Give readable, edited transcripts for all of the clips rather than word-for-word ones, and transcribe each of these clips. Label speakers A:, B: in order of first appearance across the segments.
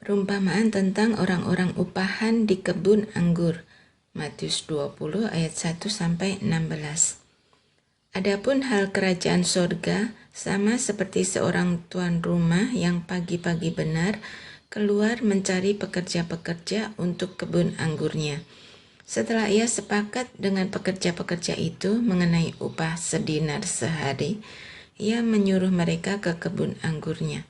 A: Perumpamaan tentang orang-orang upahan di kebun anggur. Matius 20 ayat 1-16. Adapun hal kerajaan sorga sama seperti seorang tuan rumah yang pagi-pagi benar keluar mencari pekerja-pekerja untuk kebun anggurnya. Setelah ia sepakat dengan pekerja-pekerja itu mengenai upah sedinar sehari, ia menyuruh mereka ke kebun anggurnya.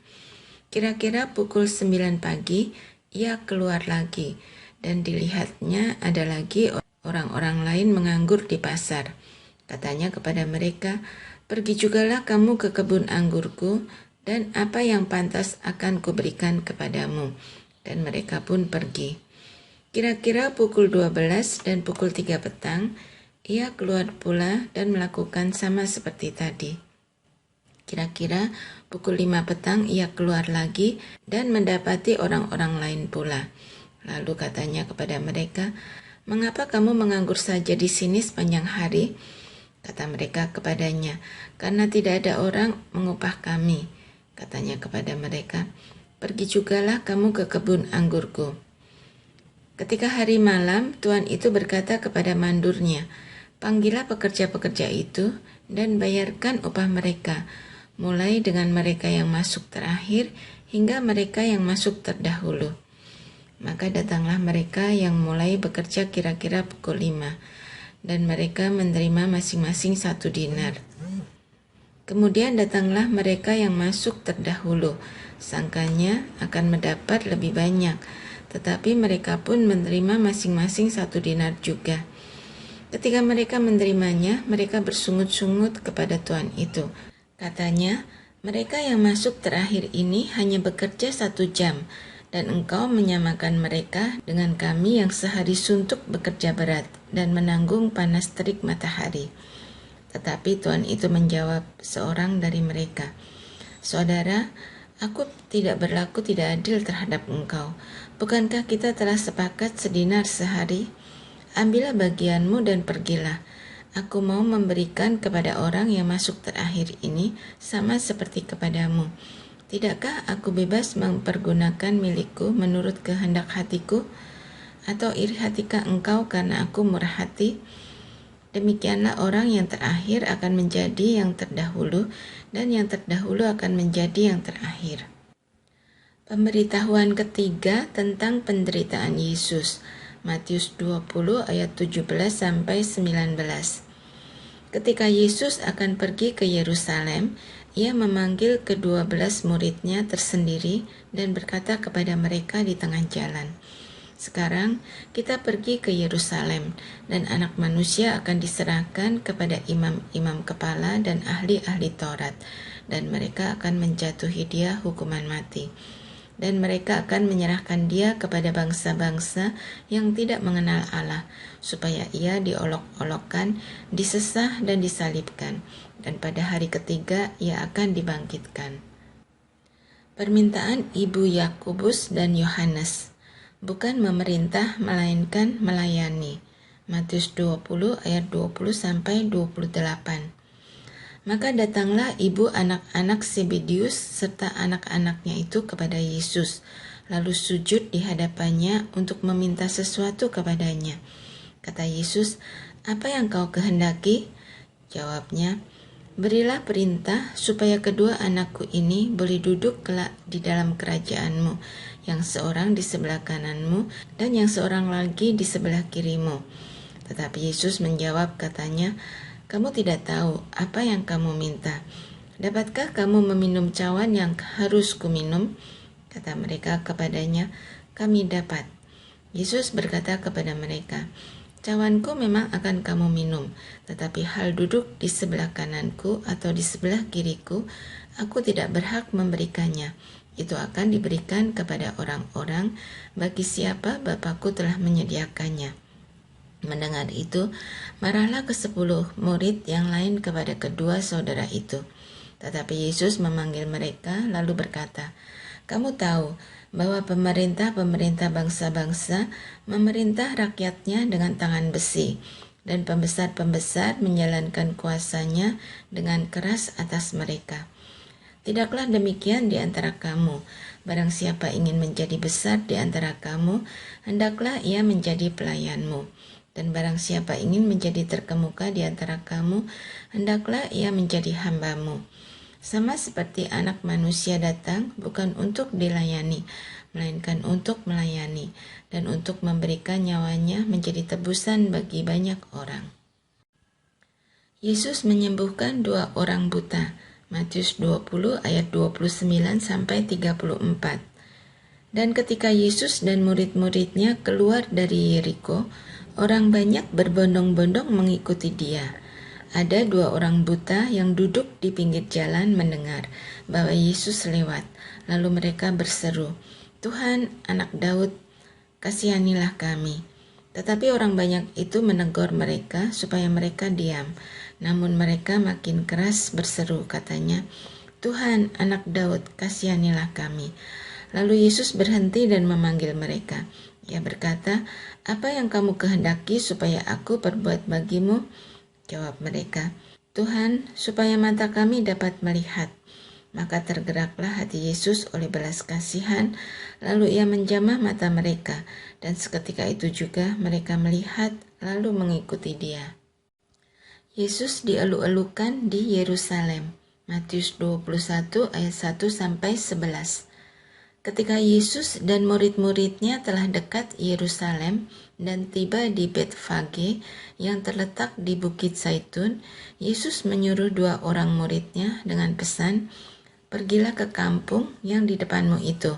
A: Kira-kira pukul 9 pagi, ia keluar lagi, dan dilihatnya ada lagi orang-orang lain menganggur di pasar. Katanya kepada mereka, "Pergi jugalah kamu ke kebun anggurku, dan apa yang pantas akan kuberikan kepadamu." Dan mereka pun pergi. Kira-kira pukul 12 dan pukul 3 petang, ia keluar pula dan melakukan sama seperti tadi. Kira-kira pukul 5 petang ia keluar lagi dan mendapati orang-orang lain pula. Lalu katanya kepada mereka, "Mengapa kamu menganggur saja di sini sepanjang hari?" Kata mereka kepadanya, "Karena tidak ada orang mengupah kami." Katanya kepada mereka, "Pergi jugalah kamu ke kebun anggurku." Ketika hari malam, tuan itu berkata kepada mandurnya, "Panggillah pekerja-pekerja itu dan bayarkan upah mereka, mulai dengan mereka yang masuk terakhir hingga mereka yang masuk terdahulu." Maka datanglah mereka yang mulai bekerja kira-kira pukul 5, dan mereka menerima masing-masing 1 dinar. Kemudian datanglah mereka yang masuk terdahulu, sangkanya akan mendapat lebih banyak, tetapi mereka pun menerima masing-masing 1 dinar juga. Ketika mereka menerimanya, mereka bersungut-sungut kepada tuan itu. Katanya, "Mereka yang masuk terakhir ini hanya bekerja 1 jam, dan engkau menyamakan mereka dengan kami yang sehari suntuk bekerja berat dan menanggung panas terik matahari." Tetapi tuan itu menjawab seorang dari mereka, "Saudara, aku tidak berlaku tidak adil terhadap engkau. Bukankah kita telah sepakat sedinar sehari? Ambillah bagianmu dan pergilah. Aku mau memberikan kepada orang yang masuk terakhir ini sama seperti kepadamu. Tidakkah aku bebas mempergunakan milikku menurut kehendak hatiku? Atau iri hatikah engkau karena aku murah hati? Demikianlah orang yang terakhir akan menjadi yang terdahulu, dan yang terdahulu akan menjadi yang terakhir." Pemberitahuan ketiga tentang penderitaan Yesus. Matius 20 ayat 17-19. Ketika Yesus akan pergi ke Yerusalem, ia memanggil ke-12 muridnya tersendiri dan berkata kepada mereka di tengah jalan, "Sekarang kita pergi ke Yerusalem, dan Anak Manusia akan diserahkan kepada imam-imam kepala dan ahli-ahli Taurat, dan mereka akan menjatuhi dia hukuman mati. Dan mereka akan menyerahkan dia kepada bangsa-bangsa yang tidak mengenal Allah, supaya ia diolok-olokkan, disesah dan disalibkan, dan pada hari ketiga ia akan dibangkitkan." Permintaan Ibu Yakobus dan Yohanes. Bukan memerintah melainkan melayani. Matius 20 ayat 20-28. Maka datanglah ibu anak-anak Zebedius serta anak-anaknya itu kepada Yesus, lalu sujud di hadapannya untuk meminta sesuatu kepadanya. Kata Yesus, "Apa yang kau kehendaki?" Jawabnya, "Berilah perintah supaya kedua anakku ini boleh duduk kelak di dalam kerajaanmu, yang seorang di sebelah kananmu dan yang seorang lagi di sebelah kirimu." Tetapi Yesus menjawab katanya, "Kamu tidak tahu apa yang kamu minta. Dapatkah kamu meminum cawan yang harus kuminum?" Kata mereka kepadanya, "Kami dapat." Yesus berkata kepada mereka, "Cawanku memang akan kamu minum, tetapi hal duduk di sebelah kananku atau di sebelah kiriku, aku tidak berhak memberikannya. Itu akan diberikan kepada orang-orang bagi siapa Bapakku telah menyediakannya." Mendengar itu, marahlah ke-10 murid yang lain kepada kedua saudara itu. Tetapi Yesus memanggil mereka lalu berkata, "Kamu tahu bahwa pemerintah-pemerintah bangsa-bangsa memerintah rakyatnya dengan tangan besi, dan pembesar-pembesar menjalankan kuasanya dengan keras atas mereka. Tidaklah demikian di antara kamu. Barang siapa ingin menjadi besar di antara kamu, hendaklah ia menjadi pelayanmu. Dan barang siapa ingin menjadi terkemuka di antara kamu, hendaklah ia menjadi hambamu. Sama seperti Anak Manusia datang bukan untuk dilayani, melainkan untuk melayani, dan untuk memberikan nyawanya menjadi tebusan bagi banyak orang. Yesus menyembuhkan 2 orang buta. Matius 20 ayat 29 sampai 34. Dan ketika Yesus dan murid-muridnya keluar dari Yeriko, orang banyak berbondong-bondong mengikuti dia. Ada 2 orang buta yang duduk di pinggir jalan mendengar bahwa Yesus lewat. Lalu mereka berseru, "Tuhan, Anak Daud, kasihanilah kami." Tetapi orang banyak itu menegur mereka supaya mereka diam. Namun mereka makin keras berseru, katanya, "Tuhan, Anak Daud, kasihanilah kami." Lalu Yesus berhenti dan memanggil mereka. Ia berkata, "Apa yang kamu kehendaki supaya aku perbuat bagimu?" Jawab mereka, "Tuhan, supaya mata kami dapat melihat." Maka tergeraklah hati Yesus oleh belas kasihan, lalu ia menjamah mata mereka, dan seketika itu juga mereka melihat lalu mengikuti dia. Yesus dielu-elukan di Yerusalem. Matius 21 ayat 1 sampai 11. Ketika Yesus dan murid-muridnya telah dekat Yerusalem dan tiba di Betfage yang terletak di Bukit Zaitun, Yesus menyuruh 2 orang muridnya dengan pesan, "Pergilah ke kampung yang di depanmu itu,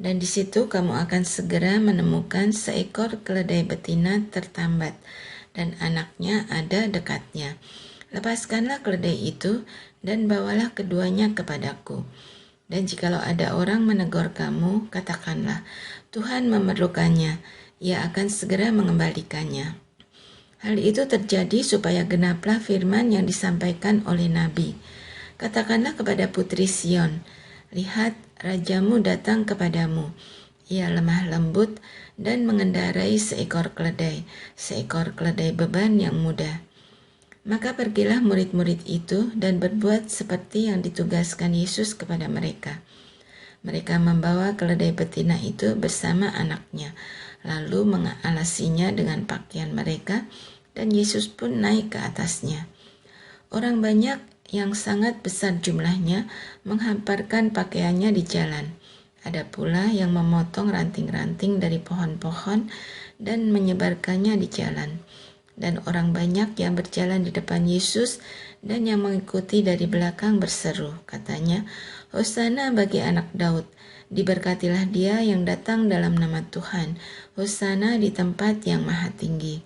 A: dan di situ kamu akan segera menemukan seekor keledai betina tertambat, dan anaknya ada dekatnya. Lepaskanlah keledai itu dan bawalah keduanya kepadaku. Dan jikalau ada orang menegur kamu, katakanlah, Tuhan memerlukannya, ia akan segera mengembalikannya." Hal itu terjadi supaya genaplah firman yang disampaikan oleh Nabi. "Katakanlah kepada putri Sion, lihat, rajamu datang kepadamu. Ia lemah lembut dan mengendarai seekor keledai beban yang mudah." Maka pergilah murid-murid itu dan berbuat seperti yang ditugaskan Yesus kepada mereka. Mereka membawa keledai betina itu bersama anaknya, lalu mengalasinya dengan pakaian mereka, dan Yesus pun naik ke atasnya. Orang banyak yang sangat besar jumlahnya menghamparkan pakaiannya di jalan. Ada pula yang memotong ranting-ranting dari pohon-pohon dan menyebarkannya di jalan. Dan orang banyak yang berjalan di depan Yesus dan yang mengikuti dari belakang berseru, katanya, "Hosana bagi Anak Daud, diberkatilah dia yang datang dalam nama Tuhan, Hosana di tempat yang maha tinggi."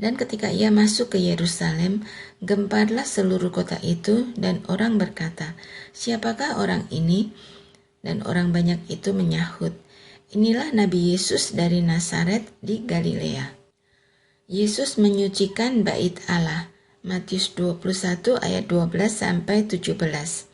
A: Dan ketika ia masuk ke Yerusalem, gemparlah seluruh kota itu, dan orang berkata, "Siapakah orang ini?" Dan orang banyak itu menyahut, "Inilah Nabi Yesus dari Nazaret di Galilea." Yesus menyucikan bait Allah. Matius 21 ayat 12 sampai 17.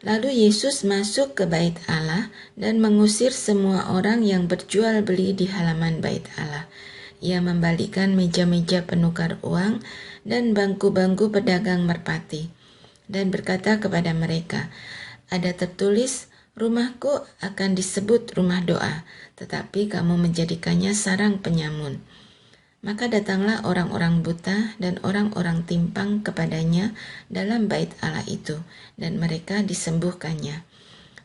A: Lalu Yesus masuk ke bait Allah dan mengusir semua orang yang berjual beli di halaman bait Allah. Ia membalikkan meja-meja penukar uang dan bangku-bangku pedagang merpati, dan berkata kepada mereka, "Ada tertulis, rumahku akan disebut rumah doa, tetapi kamu menjadikannya sarang penyamun." Maka datanglah orang-orang buta dan orang-orang timpang kepadanya dalam bait Allah itu, dan mereka disembuhkannya.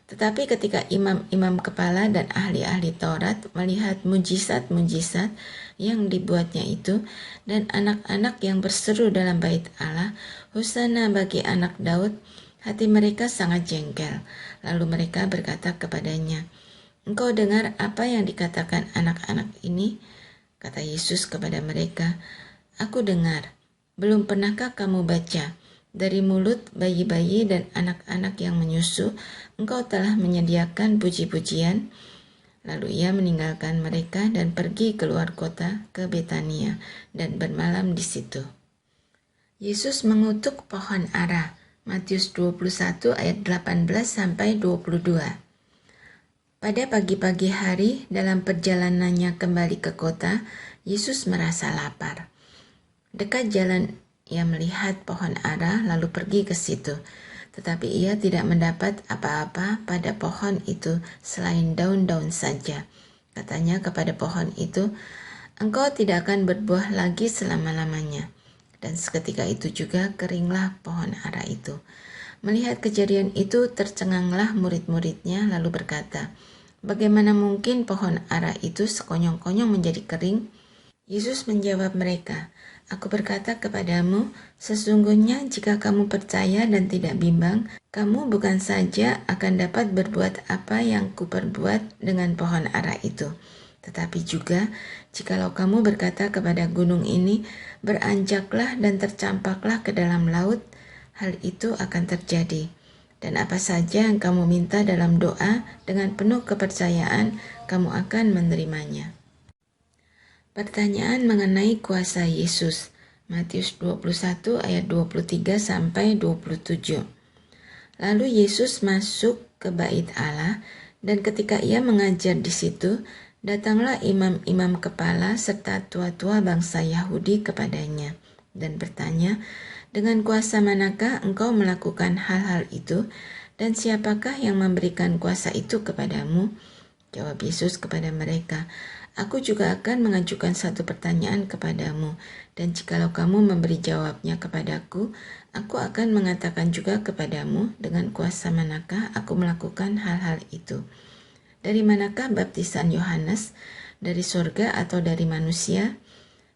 A: Tetapi ketika imam-imam kepala dan ahli-ahli Taurat melihat mujizat-mujizat yang dibuatnya itu, dan anak-anak yang berseru dalam bait Allah, "Hosana bagi Anak Daud," hati mereka sangat jengkel. Lalu mereka berkata kepadanya, "Engkau dengar apa yang dikatakan anak-anak ini?" Kata Yesus kepada mereka, "Aku dengar. Belum pernahkah kamu baca, dari mulut bayi-bayi dan anak-anak yang menyusu, Engkau telah menyediakan puji-pujian?" Lalu ia meninggalkan mereka dan pergi keluar kota ke Betania dan bermalam di situ. Yesus mengutuk pohon ara. Matius 21 ayat 18 sampai 22. Pada pagi-pagi hari, dalam perjalanannya kembali ke kota, Yesus merasa lapar. Dekat jalan, ia melihat pohon ara, lalu pergi ke situ. Tetapi ia tidak mendapat apa-apa pada pohon itu selain daun-daun saja. Katanya kepada pohon itu, "Engkau tidak akan berbuah lagi selama-lamanya." Dan seketika itu juga keringlah pohon ara itu. Melihat kejadian itu, tercenganglah murid-muridnya lalu berkata, "Bagaimana mungkin pohon ara itu sekonyong-konyong menjadi kering?" Yesus menjawab mereka, "Aku berkata kepadamu, sesungguhnya jika kamu percaya dan tidak bimbang, kamu bukan saja akan dapat berbuat apa yang kuperbuat dengan pohon ara itu, tetapi juga jikalau kamu berkata kepada gunung ini, beranjaklah dan tercampaklah ke dalam laut, hal itu akan terjadi. Dan apa saja yang kamu minta dalam doa, dengan penuh kepercayaan, kamu akan menerimanya." Pertanyaan mengenai kuasa Yesus. Matius 21 ayat 23 sampai 27. Lalu Yesus masuk ke bait Allah, dan ketika ia mengajar di situ, datanglah imam-imam kepala serta tua-tua bangsa Yahudi kepadanya dan bertanya, "Dengan kuasa manakah engkau melakukan hal-hal itu, dan siapakah yang memberikan kuasa itu kepadamu?" Jawab Yesus kepada mereka, "Aku juga akan mengajukan satu pertanyaan kepadamu, dan jikalau kamu memberi jawabnya kepadaku, aku akan mengatakan juga kepadamu dengan kuasa manakah aku melakukan hal-hal itu. Dari manakah baptisan Yohanes? Dari sorga atau dari manusia?"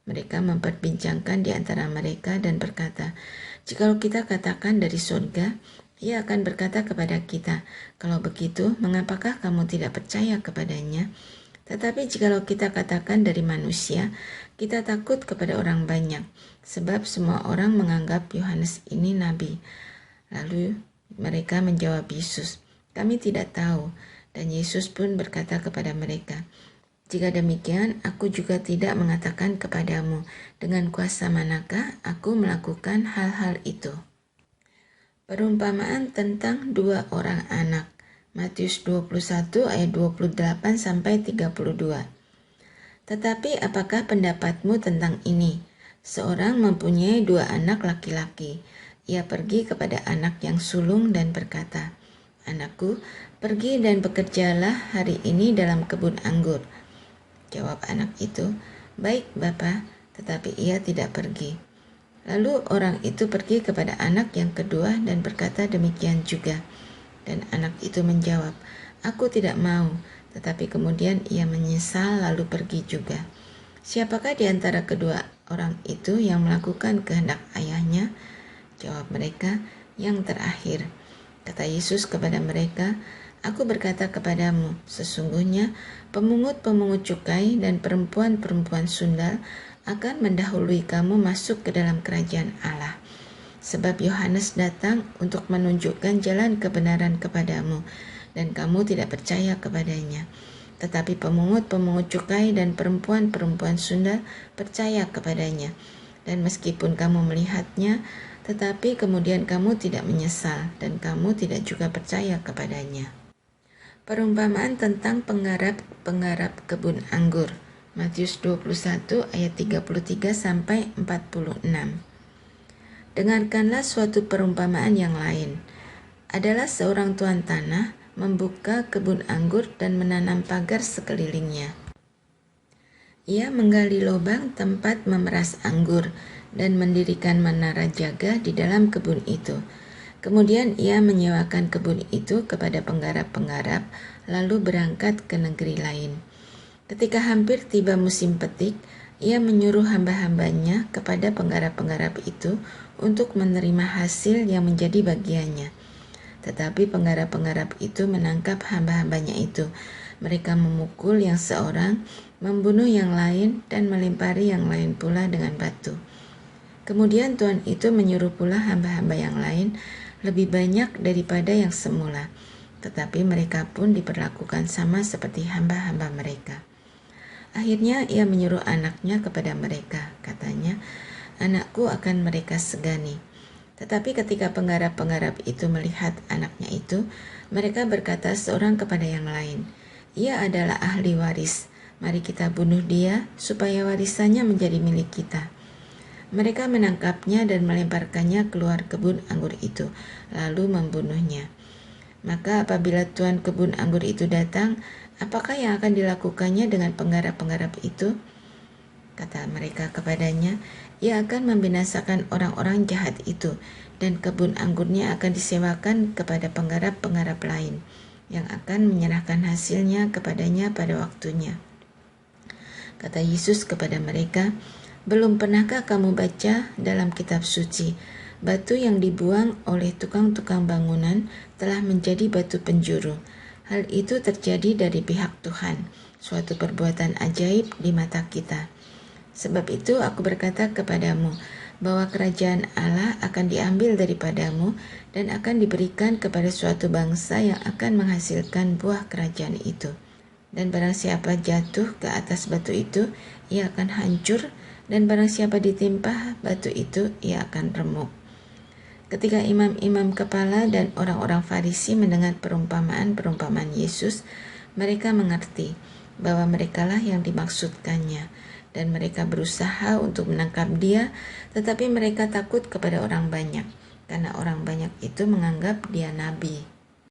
A: Mereka memperbincangkan di antara mereka dan berkata, "Jikalau kita katakan dari sorga, ia akan berkata kepada kita, 'Kalau begitu, mengapakah kamu tidak percaya kepadanya?' Tetapi jikalau kita katakan dari manusia, kita takut kepada orang banyak, sebab semua orang menganggap Yohanes ini nabi." Lalu mereka menjawab Yesus, "Kami tidak tahu." Dan Yesus pun berkata kepada mereka, "Jika demikian, aku juga tidak mengatakan kepadamu, dengan kuasa manakah aku melakukan hal-hal itu." Perumpamaan tentang dua orang anak. Matius 21 ayat 28 sampai 32. "Tetapi apakah pendapatmu tentang ini? Seorang mempunyai dua anak laki-laki. Ia pergi kepada anak yang sulung dan berkata, 'Anakku, pergi dan bekerjalah hari ini dalam kebun anggur.' Jawab anak itu, 'Baik, Bapa,' tetapi ia tidak pergi. Lalu orang itu pergi kepada anak yang kedua dan berkata demikian juga. Dan anak itu menjawab, 'Aku tidak mau,' tetapi kemudian ia menyesal lalu pergi juga. Siapakah di antara kedua orang itu yang melakukan kehendak ayahnya?" Jawab mereka, "Yang terakhir." Kata Yesus kepada mereka, "Aku berkata kepadamu, sesungguhnya pemungut-pemungut cukai dan perempuan-perempuan sundal akan mendahului kamu masuk ke dalam kerajaan Allah. Sebab Yohanes datang untuk menunjukkan jalan kebenaran kepadamu, dan kamu tidak percaya kepadanya. Tetapi pemungut-pemungut cukai dan perempuan-perempuan sundal percaya kepadanya. Dan meskipun kamu melihatnya, tetapi kemudian kamu tidak menyesal, dan kamu tidak juga percaya kepadanya." Perumpamaan tentang penggarap kebun anggur. Matius 21 ayat 33 sampai 46. "Dengarkanlah suatu perumpamaan yang lain. Adalah seorang tuan tanah membuka kebun anggur dan menanam pagar sekelilingnya. Ia menggali lubang tempat memeras anggur dan mendirikan menara jaga di dalam kebun itu. Kemudian ia menyewakan kebun itu kepada penggarap-penggarap, lalu berangkat ke negeri lain. Ketika hampir tiba musim petik, ia menyuruh hamba-hambanya kepada penggarap-penggarap itu untuk menerima hasil yang menjadi bagiannya. Tetapi penggarap-penggarap itu menangkap hamba-hambanya itu. Mereka memukul yang seorang, membunuh yang lain, dan melempari yang lain pula dengan batu. Kemudian tuan itu menyuruh pula hamba-hamba yang lain lebih banyak daripada yang semula. Tetapi mereka pun diperlakukan sama seperti hamba-hamba mereka. Akhirnya ia menyuruh anaknya kepada mereka. Katanya, 'Anakku akan mereka segani.' Tetapi ketika penggarap-penggarap itu melihat anaknya itu, mereka berkata seorang kepada yang lain, 'Ia adalah ahli waris. Mari kita bunuh dia supaya warisannya menjadi milik kita.' Mereka menangkapnya dan melemparkannya keluar kebun anggur itu, lalu membunuhnya. Maka apabila tuan kebun anggur itu datang, apakah yang akan dilakukannya dengan penggarap-penggarap itu? Kata mereka kepadanya, ia akan membinasakan orang-orang jahat itu, dan kebun anggurnya akan disewakan kepada penggarap-penggarap lain, yang akan menyerahkan hasilnya kepadanya pada waktunya. Kata Yesus kepada mereka, belum pernahkah kamu baca dalam kitab suci, batu yang dibuang oleh tukang-tukang bangunan telah menjadi batu penjuru. Hal itu terjadi dari pihak Tuhan, suatu perbuatan ajaib di mata kita. Sebab itu aku berkata kepadamu, bahwa kerajaan Allah akan diambil daripadamu dan akan diberikan kepada suatu bangsa yang akan menghasilkan buah kerajaan itu. Dan barang siapa jatuh ke atas batu itu, ia akan hancur, dan barang siapa ditimpa batu itu, ia akan remuk. Ketika imam-imam kepala dan orang-orang Farisi mendengar perumpamaan-perumpamaan Yesus, mereka mengerti bahwa merekalah yang dimaksudkannya, dan mereka berusaha untuk menangkap dia, tetapi mereka takut kepada orang banyak, karena orang banyak itu menganggap dia nabi.